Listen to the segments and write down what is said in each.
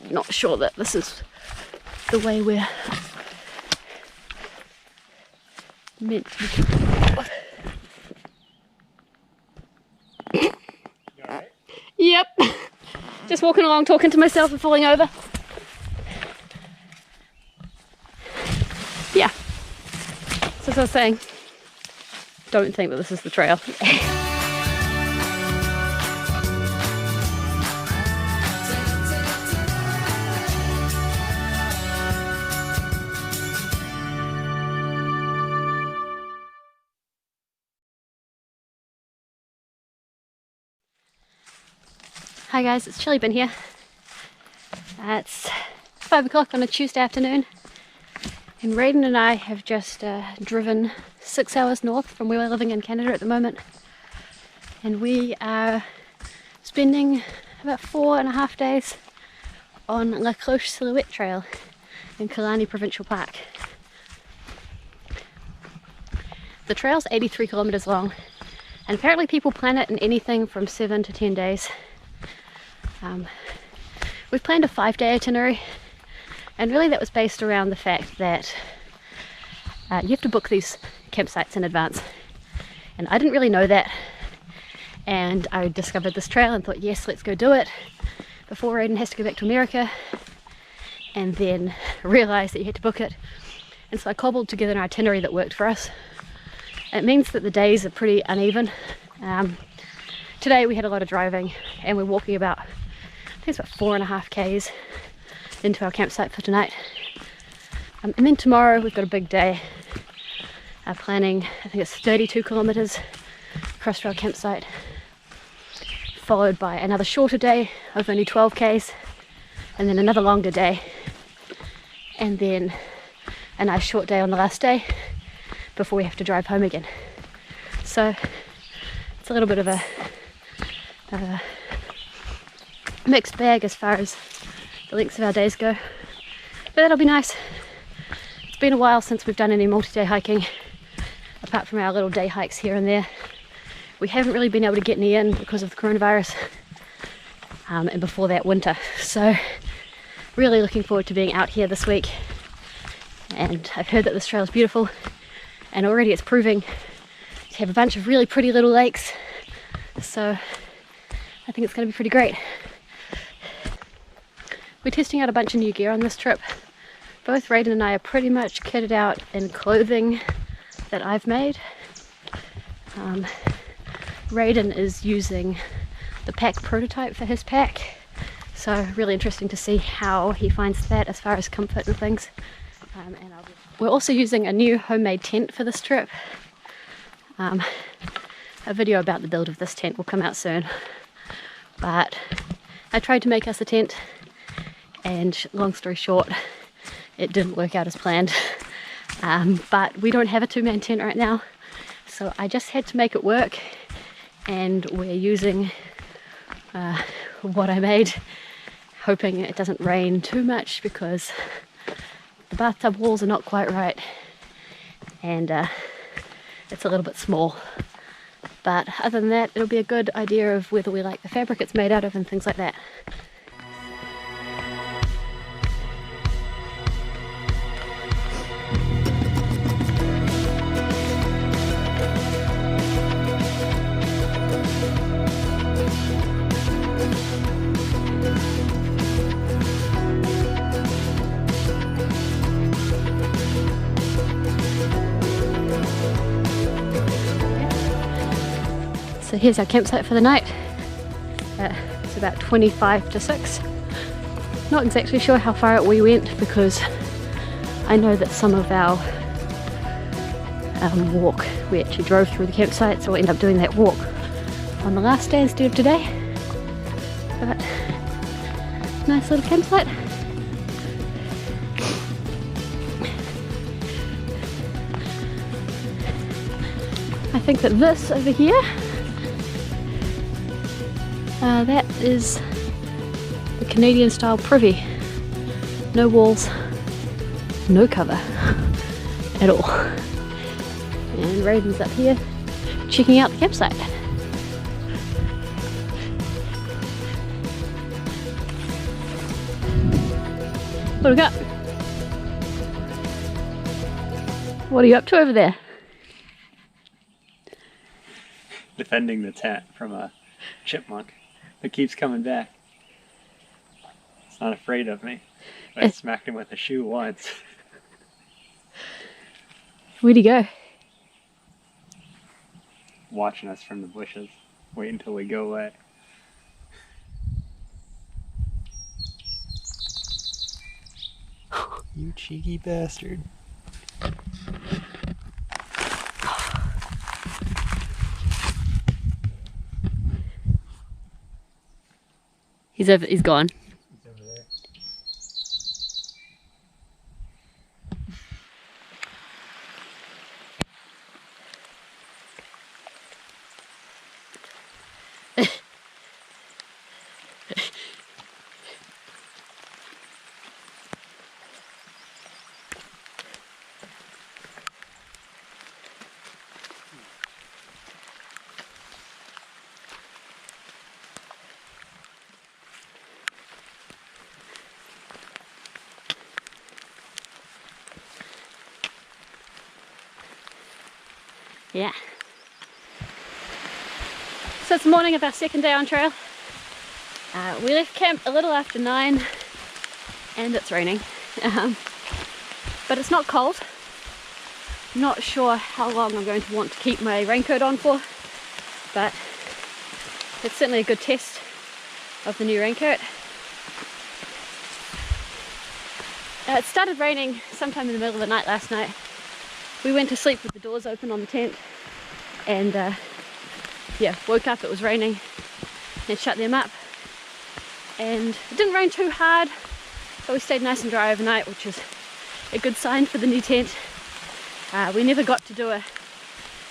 I'm not sure that this is the way we're meant to be. You alright? Yep. Just walking along talking to myself and falling over. Yeah. So as I was saying, don't think that this is the trail. Hi guys, it's Chilly Bin here. It's 5 o'clock on a Tuesday afternoon, and Raiden and I have just driven 6 hours north from where we're living in Canada at the moment, and we are spending about 4.5 days on La Cloche Silhouette Trail in Killarney Provincial Park. The trail's 83 kilometres long, and apparently people plan it in anything from 7 to 10 days. We've planned a 5-day itinerary, and really that was based around the fact that you have to book these campsites in advance, and I didn't really know that, and I discovered this trail and thought, yes, let's go do it before Raiden has to go back to America, and then realised that you had to book it, and so I cobbled together an itinerary that worked for us. It means that the days are pretty uneven. Today we had a lot of driving, and we're walking about, I think it's about 4.5 k's into our campsite for tonight. And then tomorrow we've got a big day, planning, I think it's 32 kilometres across to our campsite, followed by another shorter day of only 12 k's, and then another longer day, and then a nice short day on the last day before we have to drive home again. So it's a little bit of a mixed bag as far as the lengths of our days go, but that'll be nice. It's been a while since we've done any multi-day hiking, apart from our little day hikes here and there. We haven't really been able to get any in because of the coronavirus, and before that winter, so really looking forward to being out here this week. And I've heard that this trail is beautiful, and already it's proving to have a bunch of really pretty little lakes, so I think it's going to be pretty great. We're testing out a bunch of new gear on this trip. Both Raiden and I are pretty much kitted out in clothing that I've made. Raiden is using the pack prototype for his pack, so really interesting to see how he finds that as far as comfort and things. We're also using a new homemade tent for this trip. A video about the build of this tent will come out soon, but I tried to make us a tent, and long story short, it didn't work out as planned. But we don't have a 2-man tent right now, so I just had to make it work, and we're using what I made, hoping it doesn't rain too much because the bathtub walls are not quite right, and it's a little bit small. But other than that, it'll be a good idea of whether we like the fabric it's made out of and things like that. So here's our campsite for the night. It's about 25 to 6. Not exactly sure how far we went because I know that some of our walk, we actually drove through the campsite, so we'll end up doing that walk on the last day instead of today. But nice little campsite. I think that this over here, that is the Canadian style privy. No walls, no cover at all. And Raiden's up here checking out the campsite. What do we got? What are you up to over there? Defending the tent from a chipmunk that keeps coming back. It's not afraid of me. I smacked him with a shoe once. Where'd he go? Watching us from the bushes. Wait until we go away. You cheeky bastard. He's gone. He's over there. Yeah. So it's the morning of our second day on trail. We left camp a little after 9 and it's raining. But it's not cold. Not sure how long I'm going to want to keep my raincoat on for, but it's certainly a good test of the new raincoat. It started raining sometime in the middle of the night last night. We went to sleep with the doors open on the tent and yeah, woke up, it was raining and shut them up. And it didn't rain too hard, but we stayed nice and dry overnight, which is a good sign for the new tent. We never got to do a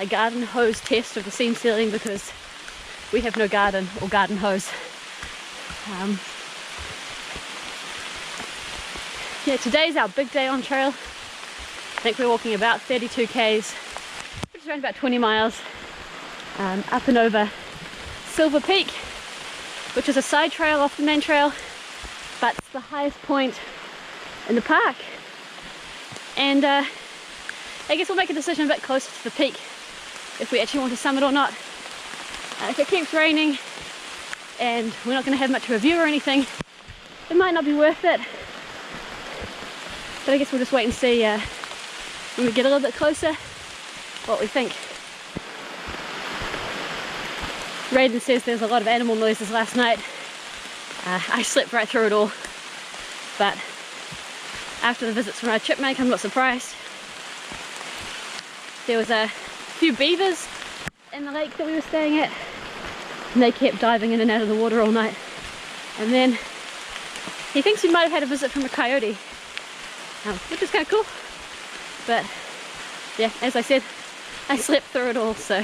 garden hose test of the seam sealing because we have no garden or garden hose. Yeah, today's our big day on trail. I think we're walking about 32 k's, which is around about 20 miles, up and over Silver Peak, which is a side trail off the main trail, but it's the highest point in the park. And I guess we'll make a decision a bit closer to the peak if we actually want to summit or not. If it keeps raining and we're not going to have much of a view or anything, it might not be worth it. But I guess we'll just wait and see when we get a little bit closer what we think. Raiden says there's a lot of animal noises last night. I slept right through it all, but after the visits from our chipmunk, I'm not surprised. There was a few beavers in the lake that we were staying at, and they kept diving in and out of the water all night. And then he thinks we might have had a visit from a coyote, which is kind of cool. But yeah, as I said, I slept through it all, so.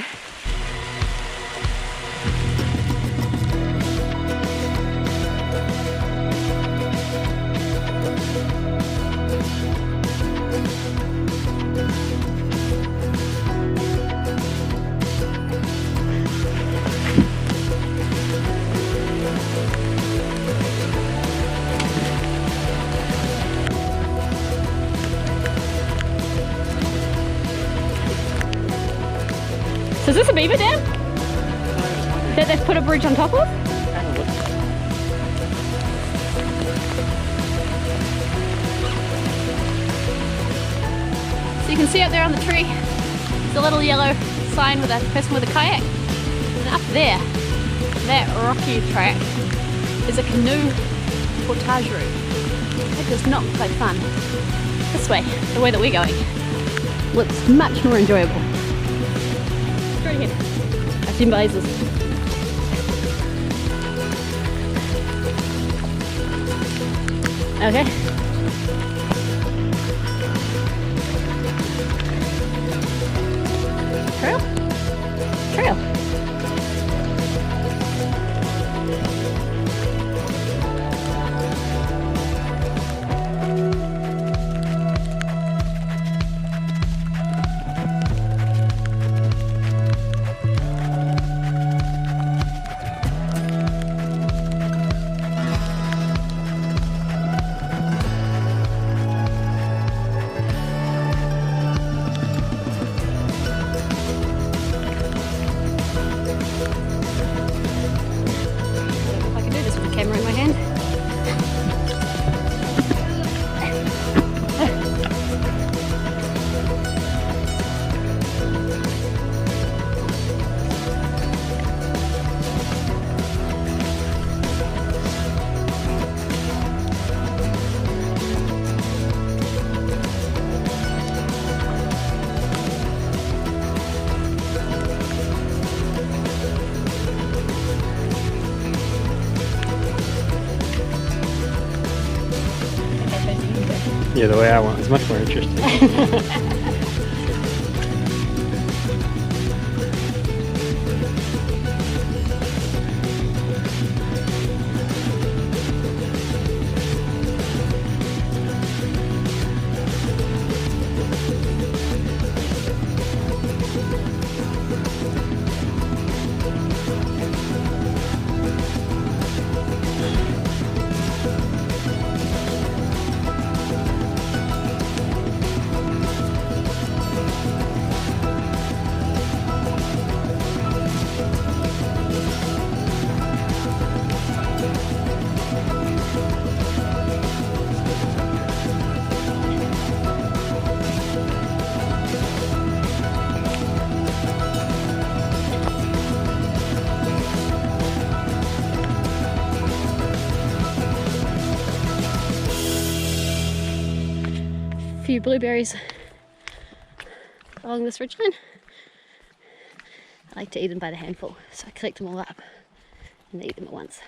So is this a beaver dam that they've put a bridge on top of? So you can see up there on the tree, there's a little yellow sign with a person with a kayak. And up there, that rocky track, is a canoe portage route. It does not look like fun. This way, the way that we're going, looks much more enjoyable. Straight ahead. I've seen blazes. Okay. Trail? Trail. Yeah, the way I want is much more interesting. Few blueberries along this ridgeline. I like to eat them by the handful, so I collect them all up and eat them at once.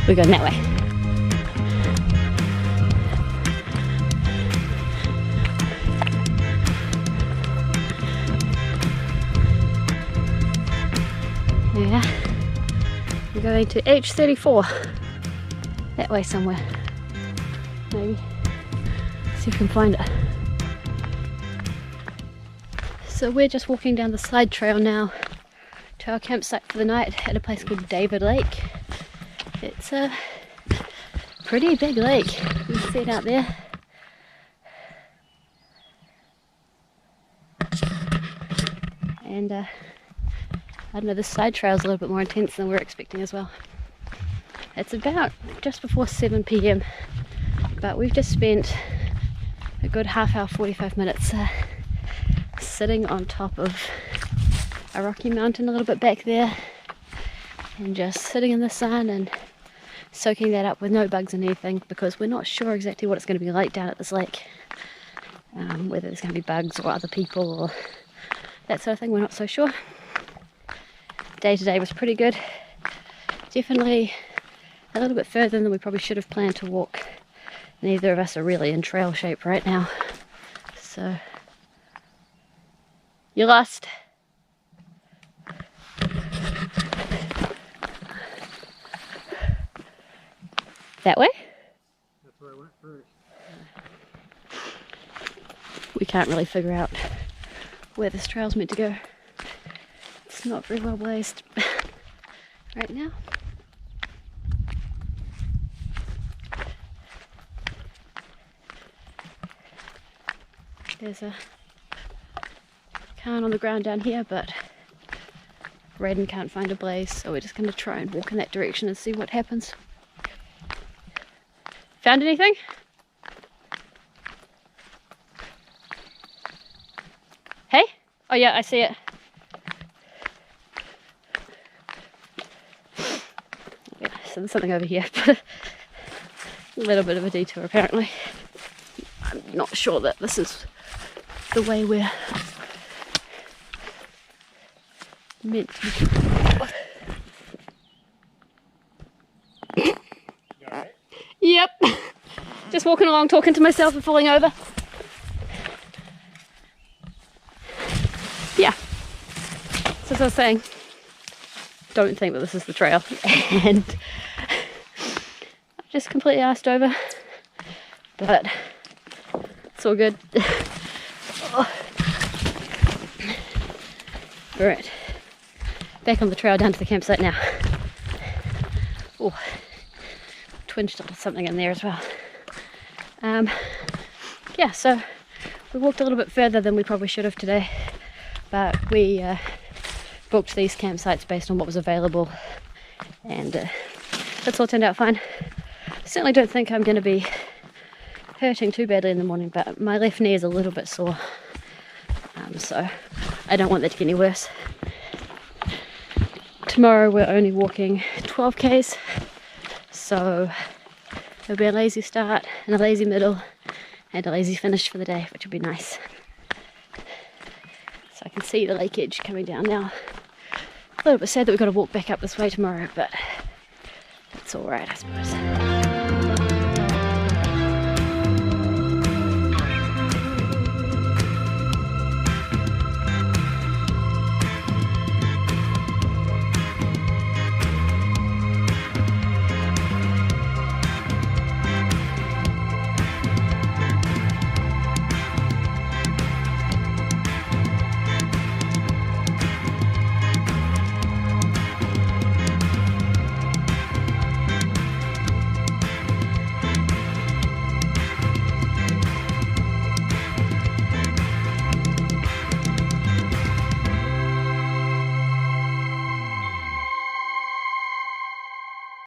We're going that way. Yeah, we're going to H34. That way somewhere. Maybe. See if we can find it. So we're just walking down the slide trail now to our campsite for the night at a place called David Lake. It's a pretty big lake. You can see it out there. And I don't know, this side trail is a little bit more intense than we were expecting as well. It's about just before 7 p.m, but we've just spent a good half hour, 45 minutes sitting on top of a rocky mountain a little bit back there and just sitting in the sun and soaking that up with no bugs and anything, because we're not sure exactly what it's going to be like down at this lake. Whether there's going to be bugs or other people or that sort of thing, we're not so sure. Day to day was pretty good. Definitely a little bit further than we probably should have planned to walk. Neither of us are really in trail shape right now. So, you lost. That way? That's where I went first. We can't really figure out where this trail's meant to go. It's not very well blazed right now. There's a cairn on the ground down here, but Raiden can't find a blaze, so we're just going to try and walk in that direction and see what happens. Found anything? Hey? Oh yeah, I see it. Yeah, so there's something over here, but a little bit of a detour apparently. I'm not sure that this is the way we're meant to be. You alright? Yep. Just walking along, talking to myself and falling over. Yeah. So as I was saying, don't think that this is the trail. And I've just completely arsed over. But it's all good. Oh. Alright. Back on the trail down to the campsite now. Oh. Twinged a something in there as well. Yeah, so we walked a little bit further than we probably should have today, but we booked these campsites based on what was available, and that's all turned out fine. Certainly don't think I'm going to be hurting too badly in the morning, but my left knee is a little bit sore, so I don't want that to get any worse. Tomorrow we're only walking 12 k's, so it'll be a lazy start and a lazy middle and a lazy finish for the day, which will be nice. So I can see the lake edge coming down now. A little bit sad that we've got to walk back up this way tomorrow, but that's alright, I suppose.